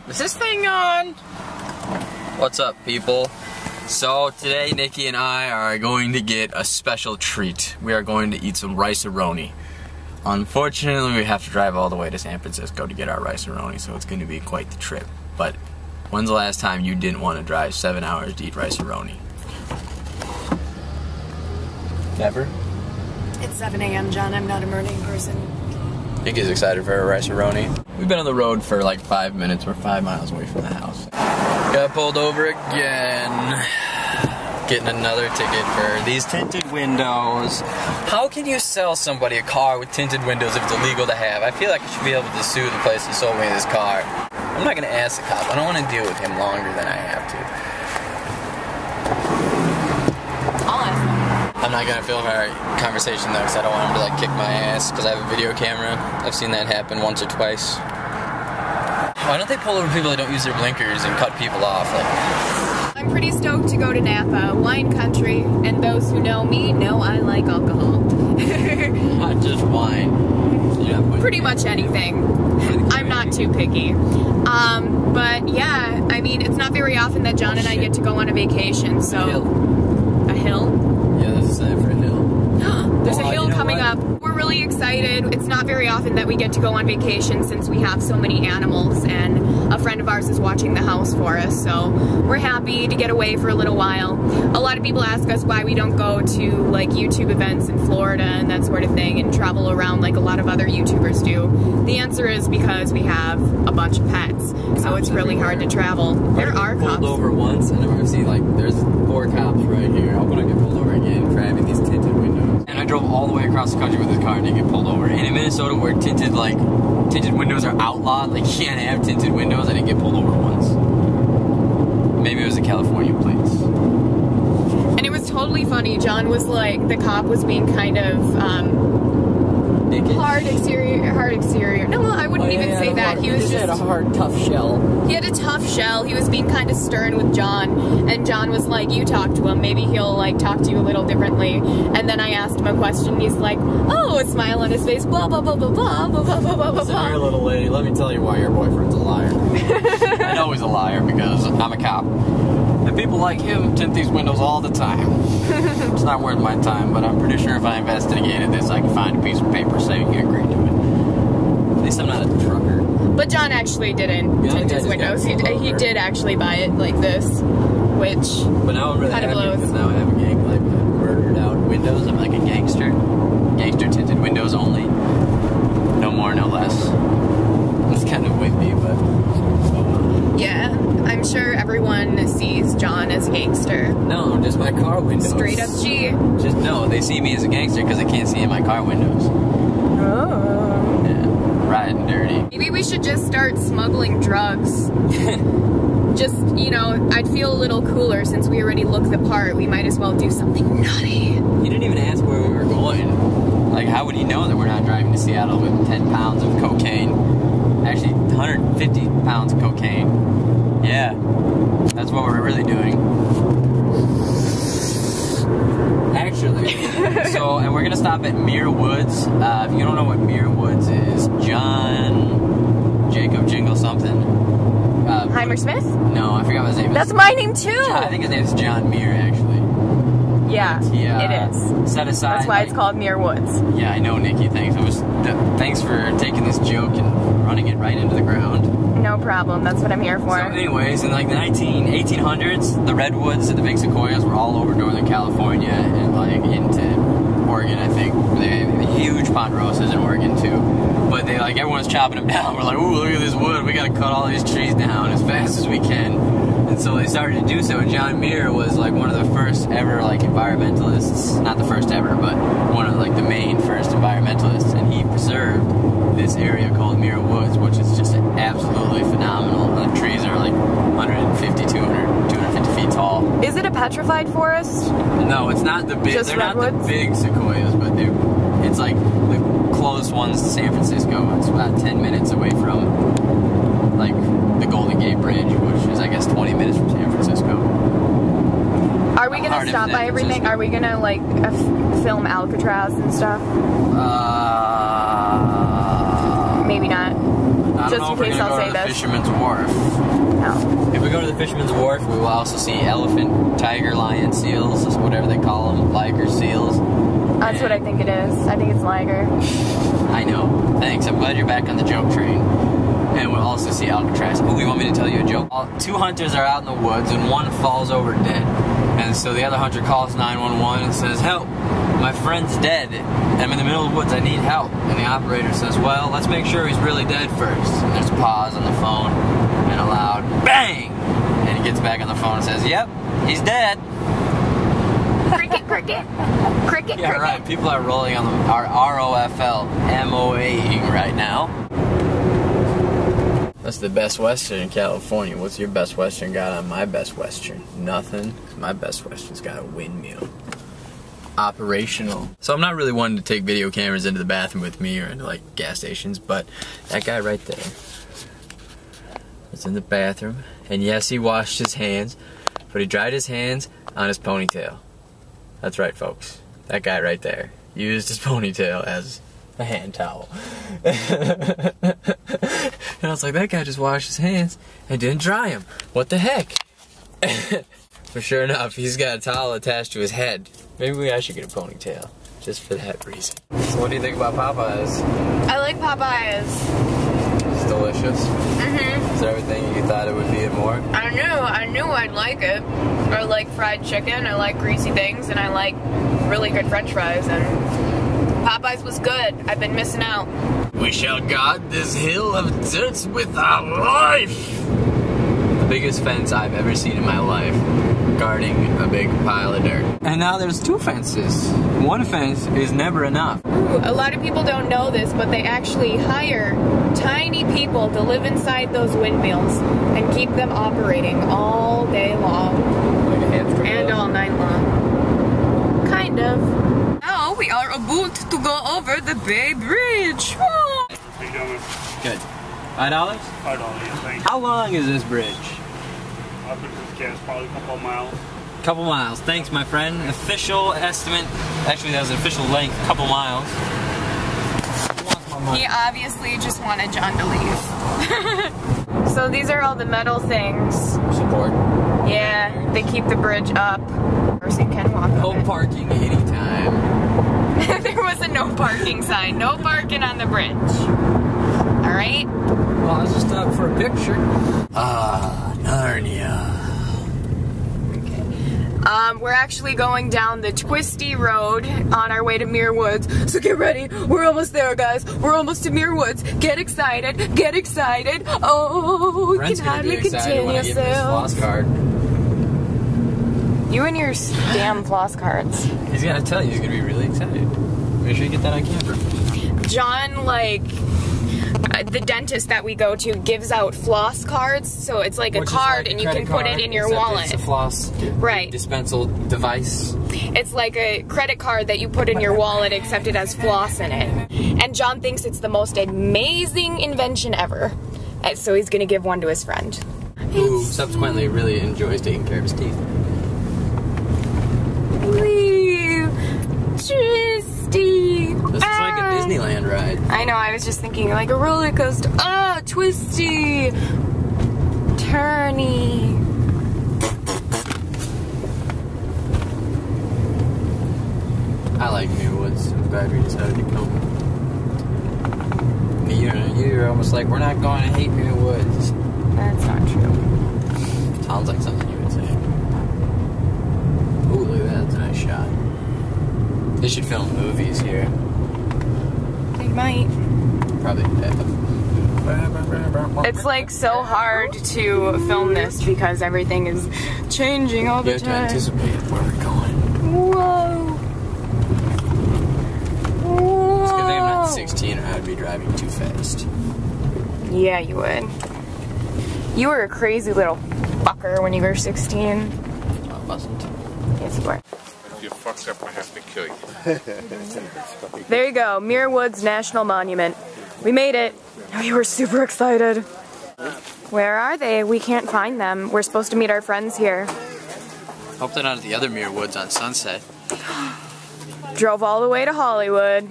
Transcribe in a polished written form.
Is this thing on? What's up, people? So today Nikki and I are going to get a special treat. We are going to eat some rice-a-roni. Unfortunately, we have to drive all the way to San Francisco to get our rice-a-roni, so it's going to be quite the trip. But when's the last time you didn't want to drive 7 hours to eat rice-a-roni? Never? It's 7 a.m., John. I'm not a morning person. Nikki's excited for her rice-a-roni. We've been on the road for like 5 minutes. We're 5 miles away from the house. Got pulled over again. Getting another ticket for these tinted windows. How can you sell somebody a car with tinted windows if it's illegal to have? I feel like I should be able to sue the place that sold me this car. I'm not gonna ask the cop. I don't want to deal with him longer than I have to. I'll ask him. I'm not gonna film our conversation though, because I don't want him to like kick my ass, because I have a video camera. I've seen that happen once or twice. Why don't they pull over people that don't use their blinkers and cut people off? Like, I'm pretty stoked to go to Napa, wine country, and those who know me know I like alcohol. not just wine. Pretty much anything. I'm not too picky. But yeah, I mean, it's not very often that John and I get to go on a vacation, so... A hill? Yeah, there's a sign for a hill. There's a hill coming up. We're really excited. It's not very often that we get to go on vacation since we have so many animals, and a friend of ours is watching the house for us, so we're happy to get away for a little while. A lot of people ask us why we don't go to like YouTube events in Florida and that sort of thing and travel around like a lot of other YouTubers do. The answer is because we have a bunch of pets, so it's really hard to travel. There are cops. Pulled over once, and I've seen like there's 4 cops right here. I'm gonna get pulled over again for having these tinted windows. And I drove all the way across the country with this car and didn't get pulled over. And in Minnesota, where tinted windows are outlawed, like you can't have tinted windows, I didn't get pulled over once. Maybe it was the California plates. And it was totally funny. John was like, the cop was being kind of hard exterior. No, I wouldn't even say that. He was just had a hard, tough shell. He had a tough shell. He was being kind of stern with John, and John was like, you talk to him, maybe he'll like talk to you a little differently. And then I asked him a question, he's like, oh, a smile on his face, blah blah blah blah blah blah blah blah blah blah. Listen here, little lady, let me tell you why your boyfriend's a liar. I know he's a liar because I'm a cop. And people like him tint these windows all the time. It's not worth my time, but I'm pretty sure if I investigated this, I could find a piece of paper saying he agreed to it. At least I'm not a trucker. But John actually didn't tint his windows. He did actually buy it like this, which but now I'm really kind of blows. Because now I have a gang like murdered out windows. I'm like a gangster. Gangster tinted windows only. No more, no less. It's kind of whippy, but... Yeah, I'm sure everyone sees John as a gangster. No, just my car windows. Straight up G. Just no, they see me as a gangster because they can't see in my car windows. Oh. Yeah, riding dirty. Maybe we should just start smuggling drugs. Just, you know, I'd feel a little cooler since we already look the part. We might as well do something nutty. He didn't even ask where we were going. Like, how would he know that we're not driving to Seattle with 10 pounds of cocaine? Actually, 150 pounds of cocaine. Yeah, that's what we're really doing. Actually, and we're gonna stop at Muir Woods. If you don't know what Muir Woods is, John Jacob Jingle something. Heimer Smith? No, I forgot what his name is. That's my name too! I think his name is John Muir, actually. Yeah, it is. Set aside. That's why it's called Muir Woods. Yeah, I know, Nikki. Thanks. Thanks for taking this joke and running it right into the ground. No problem. That's what I'm here for. So anyways, in like the 1800s, the redwoods and the big sequoias were all over Northern California and like into Oregon, I think. They had huge ponderosas in Oregon too. But they like everyone's chopping them down. We're like, ooh, look at this wood. We gotta cut all these trees down as fast as we can. And so they started to do so. And John Muir was like one of the first ever like environmentalists, not the first ever, but one of like the main first environmentalists. And he preserved this area called Muir Woods, which is just absolutely phenomenal. The trees are like 150, 250 feet tall. Is it a petrified forest? No, it's not the big. They're not the big sequoias, but it's like the closest ones to San Francisco. It's about 10 minutes away from like the Golden Gate Bridge, which is I guess 20 minutes from San Francisco. Are we gonna stop by everything? Are we gonna like film Alcatraz and stuff? Maybe not. I don't know if we're gonna go to the Fisherman's Wharf. No. If we go to the Fisherman's Wharf, we will also see elephant, tiger, lion, seals, whatever they call them, liger seals. That's what I think it is. I think it's liger. I know. Thanks. I'm glad you're back on the joke train. And we'll also see Alcatraz. Oh, you want me to tell you a joke? 2 hunters are out in the woods and one falls over dead. And so the other hunter calls 911 and says, "Help, my friend's dead. I'm in the middle of the woods, I need help." And the operator says, "Well, let's make sure he's really dead first." And there's a pause on the phone and a loud bang. And he gets back on the phone and says, "Yep, he's dead." Cricket, cricket. Cricket, Yeah, cricket. right. People are rolling on our ROFL MOAing right now. That's the Best Western in California. What's your Best Western got on my Best Western? Nothing. My Best Western's got a windmill. Operational. So I'm not really wanting to take video cameras into the bathroom with me or into like gas stations, but that guy right there was in the bathroom, and yes, he washed his hands, but he dried his hands on his ponytail. That's right, folks. That guy right there used his ponytail as a hand towel. And I was like, that guy just washed his hands and didn't dry them. What the heck? But sure enough, he's got a towel attached to his head. Maybe I should get a ponytail, just for that reason. So what do you think about Popeyes? I like Popeyes. It's delicious. Mm-hmm. Is there everything you thought it would be and more? I knew I'd like it. I like fried chicken, I like greasy things, and I like really good french fries, and Popeyes was good. I've been missing out. We shall guard this hill of dirt with our life! The biggest fence I've ever seen in my life, guarding a big pile of dirt. And now there's 2 fences. 1 fence is never enough. Ooh, a lot of people don't know this, but they actually hire tiny people to live inside those windmills and keep them operating all day long. Like a hamster. And all night long. Kind of. Now we are about to go over the Bay Bridge. How you doing? Good. $5? $5, yeah, thanks. How long is this bridge? I've been to guess probably a couple of miles. Couple miles. Thanks, my friend. Official estimate. Actually, that was an official length. Couple miles. He obviously just wanted John to leave. So these are all the metal things. Support. Yeah, they keep the bridge up. A person can walk No on it. parking anytime. There was a no parking sign. No parking on the bridge. Alright? Well, I was just stopped for a picture. Ah, Narnia. We're actually going down the twisty road on our way to Muir Woods. So get ready. We're almost there, guys. We're almost to Muir Woods. Get excited. Get excited. Oh, you Brent's can gonna be hardly excited contain when I give him his floss yourself. card. You and your damn floss cards. He's gonna tell you he's gonna be really excited. Make sure you get that on camera. John, like, the dentist that we go to gives out floss cards, so it's like a card and you can put it in your wallet. It's a floss dispensal device. It's like a credit card that you put in your wallet, except it has floss in it. And John thinks it's the most amazing invention ever. And so he's gonna give one to his friend. Who subsequently really enjoys taking care of his teeth. Wee, twisty. This is like a Disneyland ride. I know, I was just thinking like a roller coaster. Ah, twisty, turny. I like Muir Woods. I'm glad we decided to come. You're almost like, we're not going to hate Muir Woods. That's not true. Sounds like something you would say. Ooh, look at that. That's a nice shot. They should film movies here. They might. Probably. It's like so hard to film this because everything is changing all the You have to time. anticipate where we're going. Whoa. It's good thing I'm not 16 or I'd be driving too fast. Yeah, you would. You were a crazy little fucker when you were 16. I wasn't. Yes, you were. If you fuck up, I have to kill you. There you go, Muir Woods National Monument. We made it. We were super excited. Where are they? We can't find them. We're supposed to meet our friends here. Hope they're not at the other Muir Woods on Sunset. Drove all the way to Hollywood.